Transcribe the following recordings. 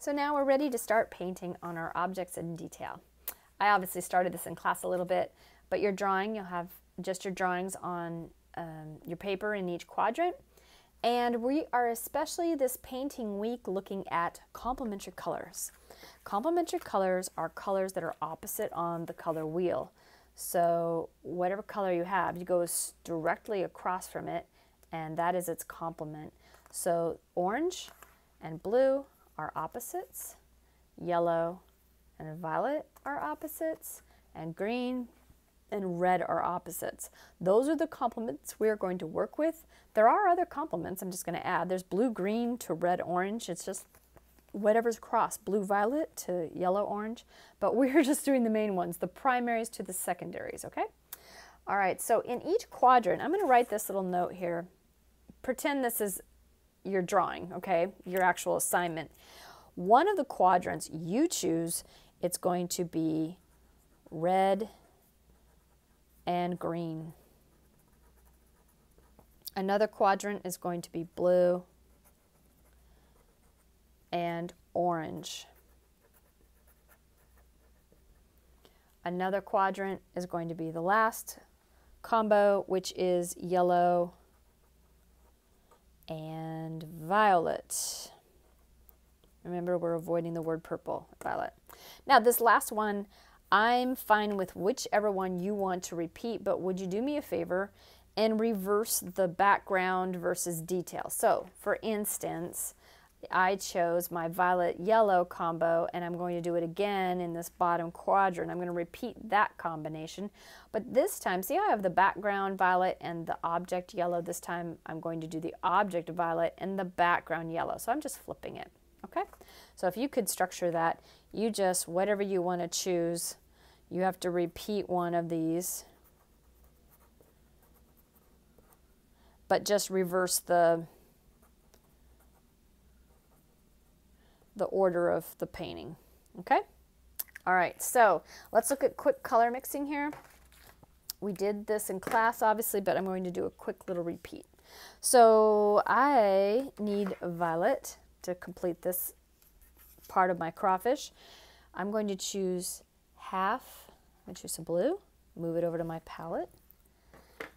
So now we're ready to start painting on our objects in detail. I obviously started this in class a little bit, but your drawing, you'll have just your drawings on your paper in each quadrant. And we are especially this painting week looking at complementary colors. Complementary colors are colors that are opposite on the color wheel. So whatever color you have, you go directly across from it, and that is its complement. So orange and blue are opposites, yellow and violet are opposites, and green and red are opposites. Those are the complements we're going to work with. There are other complements I'm just going to add. There's blue green to red orange. It's just whatever's across, blue violet to yellow orange, but we're just doing the main ones, the primaries to the secondaries, okay? All right, so in each quadrant, I'm going to write this little note here. Pretend this is your drawing, okay, your actual assignment. One of the quadrants you choose, it's going to be red and green. Another quadrant is going to be blue and orange. Another quadrant is going to be the last combo, which is yellow and violet. Remember, we're avoiding the word purple, violet. Now, this last one, I'm fine with whichever one you want to repeat, but would you do me a favor and reverse the background versus detail? So, for instance, I chose my violet-yellow combo, and I'm going to do it again in this bottom quadrant. I'm going to repeat that combination, but this time, see I have the background violet and the object yellow. This time I'm going to do the object violet and the background yellow. So I'm just flipping it, okay? So if you could structure that, you just, whatever you want to choose, you have to repeat one of these, but just reverse the order of the painting, okay? All right, so let's look at quick color mixing here. We did this in class, obviously, but I'm going to do a quick little repeat. So I need violet to complete this part of my crawfish. I'm going to choose half, I'm going to choose some blue, move it over to my palette.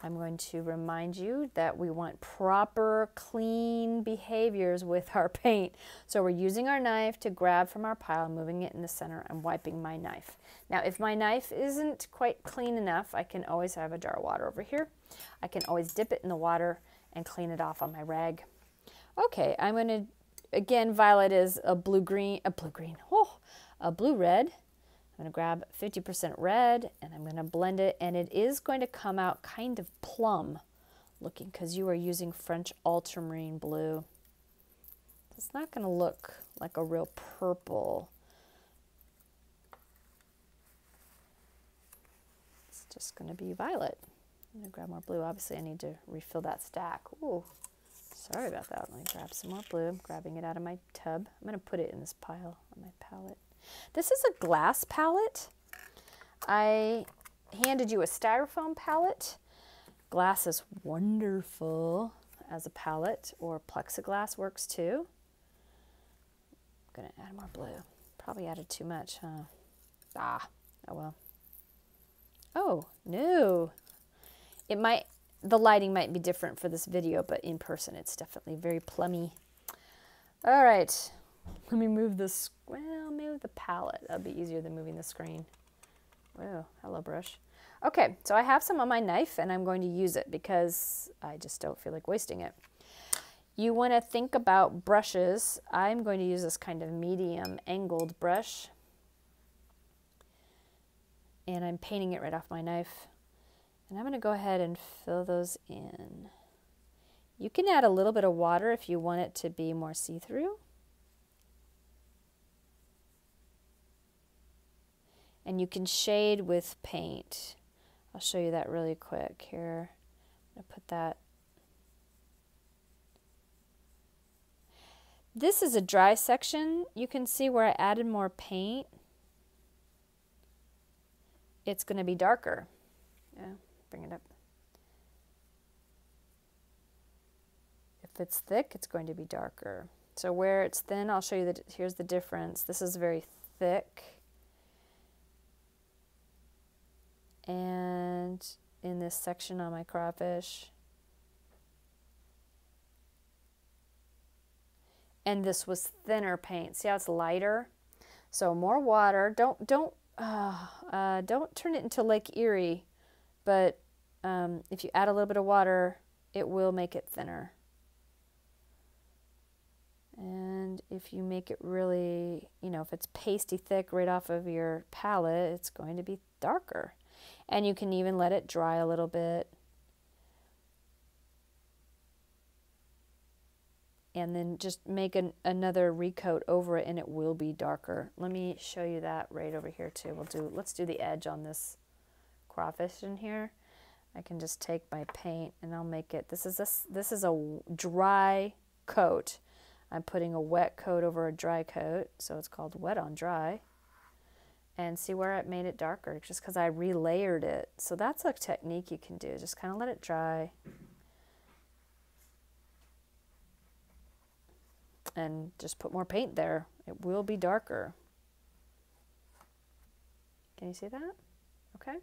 I'm going to remind you that we want proper, clean behaviors with our paint. So we're using our knife to grab from our pile, moving it in the center, and wiping my knife. Now, if my knife isn't quite clean enough, I can always have a jar of water over here. I can always dip it in the water and clean it off on my rag. Okay, I'm going to, again, violet is a blue-red. I'm going to grab 50% red, and I'm going to blend it, and it is going to come out kind of plum looking because you are using French ultramarine blue. It's not going to look like a real purple. It's just going to be violet. I'm going to grab more blue. Obviously, I need to refill that stack. Ooh, sorry about that. Let me grab some more blue. I'm grabbing it out of my tub. I'm going to put it in this pile on my palette. This is a glass palette. I handed you a styrofoam palette. Glass is wonderful as a palette, or plexiglass works too. I'm gonna add more blue. Probably added too much, huh? Oh well. Oh, no. The lighting might be different for this video, but in person it's definitely very plummy. All right. Let me move this, well, maybe the palette. That'll be easier than moving the screen. Whoa, hello brush. Okay, so I have some on my knife and I'm going to use it because I just don't feel like wasting it. You want to think about brushes. I'm going to use this kind of medium angled brush. And I'm painting it right off my knife. And I'm going to go ahead and fill those in. You can add a little bit of water if you want it to be more see-through. And you can shade with paint. I'll show you that really quick here. I'm going to put that. This is a dry section. You can see where I added more paint. It's going to be darker. Yeah, bring it up. If it's thick, it's going to be darker. So where it's thin, I'll show you that. Here's the difference. This is very thick. And in this section on my crawfish. And this was thinner paint. See how it's lighter? So more water. Don't turn it into Lake Erie, but if you add a little bit of water, it will make it thinner. And if you make it really, you know, if it's pasty thick right off of your palette, it's going to be darker. And you can even let it dry a little bit. And then just make another recoat over it and it will be darker. Let me show you that right over here too. Let's do the edge on this crawfish in here. I can just take my paint and I'll make it, this is a dry coat. I'm putting a wet coat over a dry coat, so it's called wet on dry. And see where it made it darker, just because I relayered it. So that's a technique you can do. Just kind of let it dry. And just put more paint there. It will be darker. Can you see that? Okay.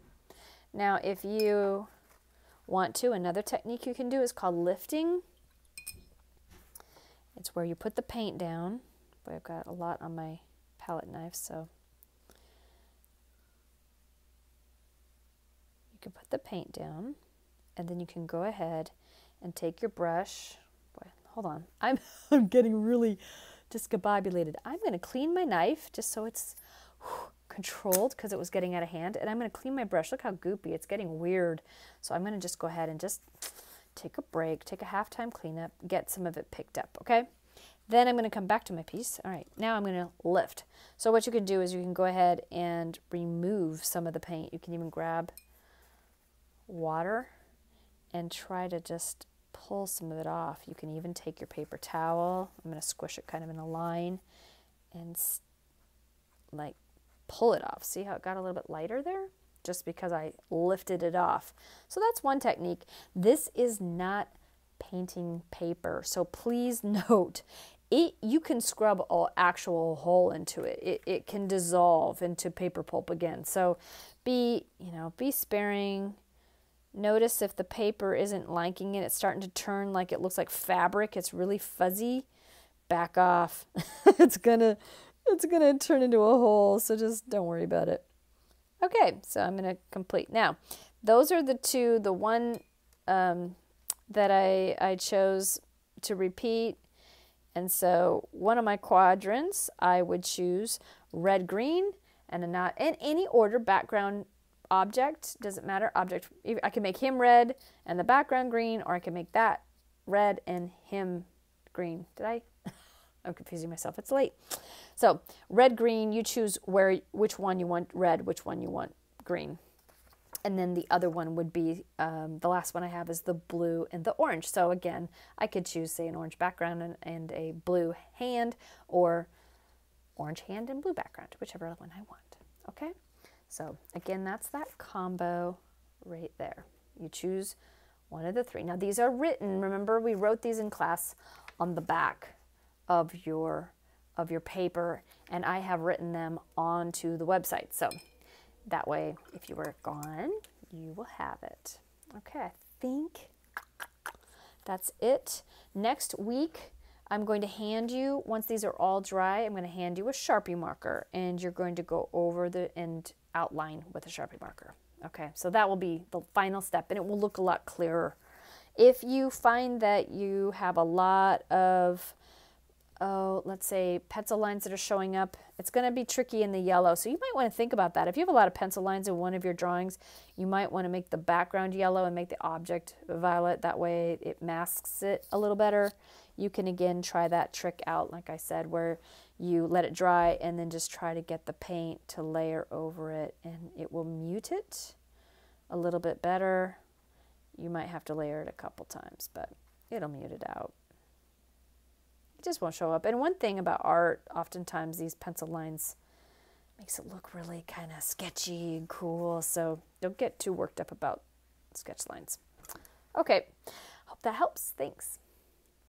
Now, if you want to, another technique you can do is called lifting. It's where you put the paint down. Boy, I've got a lot on my palette knife, so you can put the paint down, and then you can go ahead and take your brush. Boy, hold on. I'm getting really discombobulated. I'm going to clean my knife just so it's controlled because it was getting out of hand, and I'm going to clean my brush. Look how goopy. It's getting weird. So I'm going to just go ahead and just take a break, take a halftime cleanup, get some of it picked up, okay? Then I'm going to come back to my piece. All right, now I'm going to lift. So what you can do is you can go ahead and remove some of the paint. You can even grab water and try to just pull some of it off. You can even take your paper towel. I'm going to squish it kind of in a line and like pull it off. See how it got a little bit lighter there? Just because I lifted it off. So that's one technique. This is not painting paper, so please note, you can scrub an actual hole into it. It can dissolve into paper pulp again. So be sparing. Notice if the paper isn't liking it, it's starting to turn like it looks like fabric. It's really fuzzy. Back off. It's gonna turn into a hole, so just don't worry about it. Okay, so I'm going to complete. Now, those are the two, the one that I chose to repeat. And so one of my quadrants, I would choose red, green, and in any order, background object, doesn't matter, object. I can make him red and the background green, or I can make that red and him green. I'm confusing myself. It's late. So red, green, you choose which one you want red, which one you want green. And then the other one would be, the last one I have is the blue and the orange. So again, I could choose, say, an orange background and a blue hand, or orange hand and blue background, whichever one I want. Okay? So again, that's that combo right there. You choose one of the three. Now these are written. Remember, we wrote these in class on the back of your paper, and I have written them onto the website. So that way, if you were gone, you will have it. Okay, I think that's it. Next week, I'm going to hand you, once these are all dry, I'm going to hand you a Sharpie marker, and you're going to go over and outline with a Sharpie marker. Okay, so that will be the final step, and it will look a lot clearer. If you find that you have a lot of let's say pencil lines that are showing up, it's going to be tricky in the yellow. So you might want to think about that. If you have a lot of pencil lines in one of your drawings, you might want to make the background yellow and make the object violet. That way it masks it a little better. You can again try that trick out, like I said, where you let it dry and then just try to get the paint to layer over it, and it will mute it a little bit better. You might have to layer it a couple times, but it'll mute it out. It just won't show up. And one thing about art, oftentimes these pencil lines makes it look really kind of sketchy and cool. So don't get too worked up about sketch lines. Okay, hope that helps. Thanks.